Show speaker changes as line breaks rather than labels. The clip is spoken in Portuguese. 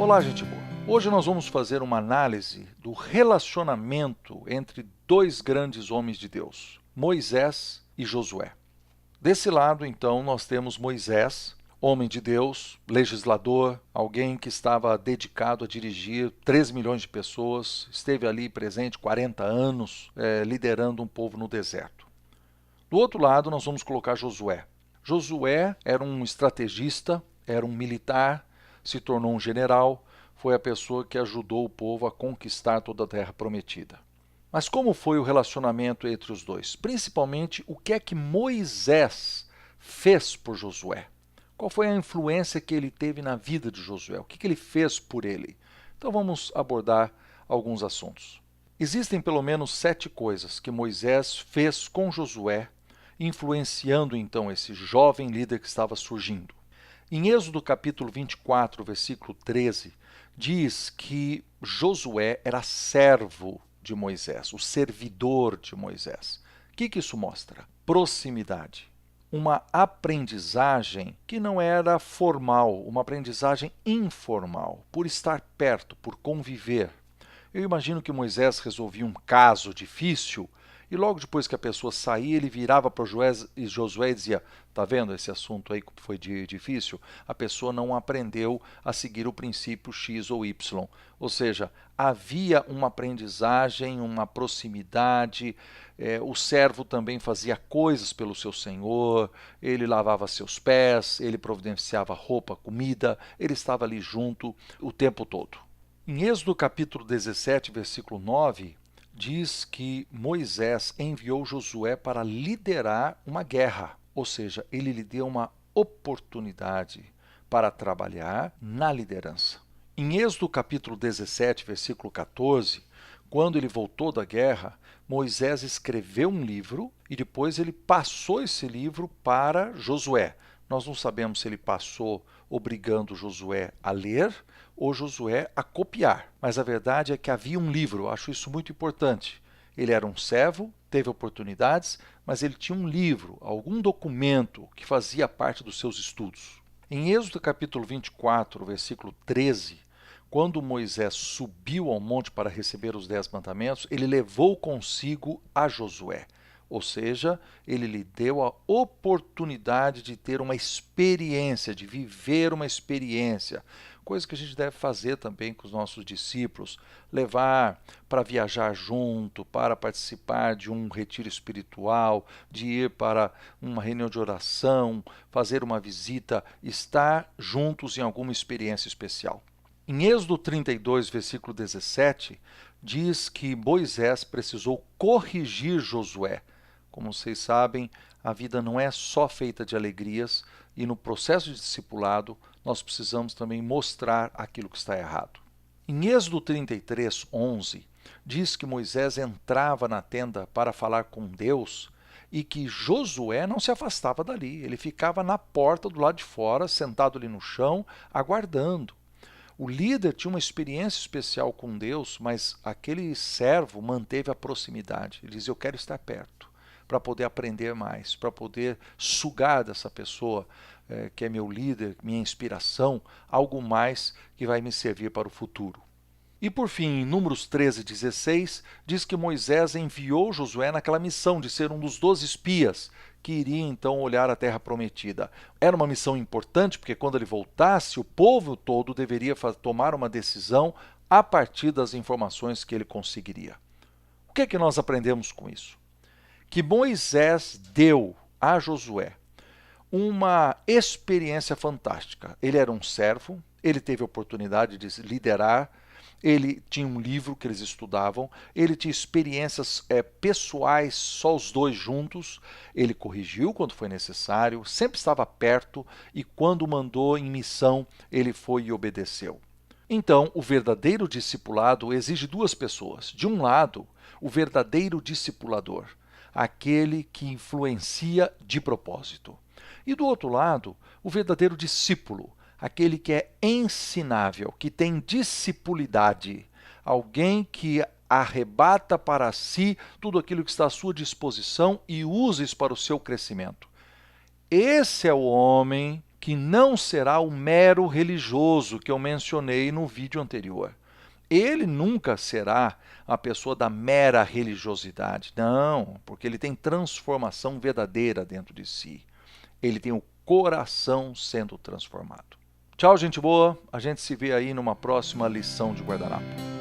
Olá, gente boa! Hoje nós vamos fazer uma análise do relacionamento entre dois grandes homens de Deus, Moisés e Josué. Desse lado, então, nós temos Moisés, homem de Deus, legislador, alguém que estava dedicado a dirigir 3 milhões de pessoas, esteve ali presente 40 anos, liderando um povo no deserto. Do outro lado, nós vamos colocar Josué. Josué era um estrategista, era um militar, se tornou um general, foi a pessoa que ajudou o povo a conquistar toda a terra prometida. Mas como foi o relacionamento entre os dois? Principalmente, o que é que Moisés fez por Josué? Qual foi a influência que ele teve na vida de Josué? O que ele fez por ele? Então vamos abordar alguns assuntos. Existem pelo menos 7 coisas que Moisés fez com Josué, influenciando então esse jovem líder que estava surgindo. Em Êxodo capítulo 24, versículo 13, diz que Josué era servo de Moisés, o servidor de Moisés. O que isso mostra? Proximidade. Uma aprendizagem que não era formal, uma aprendizagem informal, por estar perto, por conviver. Eu imagino que Moisés resolvia um caso difícil e logo depois que a pessoa saía, ele virava para Josué e dizia: tá vendo esse assunto aí que foi difícil? A pessoa não aprendeu a seguir o princípio X ou Y. Ou seja, havia uma aprendizagem, uma proximidade. O servo também fazia coisas pelo seu senhor, ele lavava seus pés, ele providenciava roupa, comida, ele estava ali junto o tempo todo. Em Êxodo capítulo 17, versículo 9, diz que Moisés enviou Josué para liderar uma guerra, ou seja, ele lhe deu uma oportunidade para trabalhar na liderança. Em Êxodo capítulo 17, versículo 14, quando ele voltou da guerra, Moisés escreveu um livro e depois ele passou esse livro para Josué. Nós não sabemos se ele passou obrigando Josué a ler ou Josué a copiar. Mas a verdade é que havia um livro, eu acho isso muito importante. Ele era um servo, teve oportunidades, mas ele tinha um livro, algum documento que fazia parte dos seus estudos. Em Êxodo capítulo 24, versículo 13, quando Moisés subiu ao monte para receber os 10 mandamentos, ele levou consigo a Josué. Ou seja, ele lhe deu a oportunidade de ter uma experiência, de viver uma experiência. Coisa que a gente deve fazer também com os nossos discípulos, levar para viajar junto, para participar de um retiro espiritual, de ir para uma reunião de oração, fazer uma visita, estar juntos em alguma experiência especial. Em Êxodo 32, versículo 17, diz que Moisés precisou corrigir Josué. Como vocês sabem, a vida não é só feita de alegrias e no processo de discipulado nós precisamos também mostrar aquilo que está errado. Em Êxodo 33, 11, diz que Moisés entrava na tenda para falar com Deus e que Josué não se afastava dali, ele ficava na porta do lado de fora, sentado ali no chão, aguardando. O líder tinha uma experiência especial com Deus, mas aquele servo manteve a proximidade. Ele dizia: eu quero estar perto, para poder aprender mais, para poder sugar dessa pessoa que é meu líder, minha inspiração, algo mais que vai me servir para o futuro. E por fim, em Números 13, 16, diz que Moisés enviou Josué naquela missão de ser um dos 12 espias que iria então olhar a terra prometida. Era uma missão importante porque quando ele voltasse, o povo todo deveria tomar uma decisão a partir das informações que ele conseguiria. O que é que nós aprendemos com isso? Que Moisés deu a Josué uma experiência fantástica. Ele era um servo, ele teve a oportunidade de liderar, ele tinha um livro que eles estudavam, ele tinha experiências pessoais, só os dois juntos, ele corrigiu quando foi necessário, sempre estava perto e quando mandou em missão, ele foi e obedeceu. Então, o verdadeiro discipulado exige duas pessoas. De um lado, o verdadeiro discipulador, aquele que influencia de propósito. E do outro lado, o verdadeiro discípulo, aquele que é ensinável, que tem discipulidade, alguém que arrebata para si tudo aquilo que está à sua disposição e usa isso para o seu crescimento. Esse é o homem que não será o mero religioso que eu mencionei no vídeo anterior. Ele nunca será a pessoa da mera religiosidade, não, porque ele tem transformação verdadeira dentro de si. Ele tem o coração sendo transformado. Tchau, gente boa. A gente se vê aí numa próxima lição de guardanapo.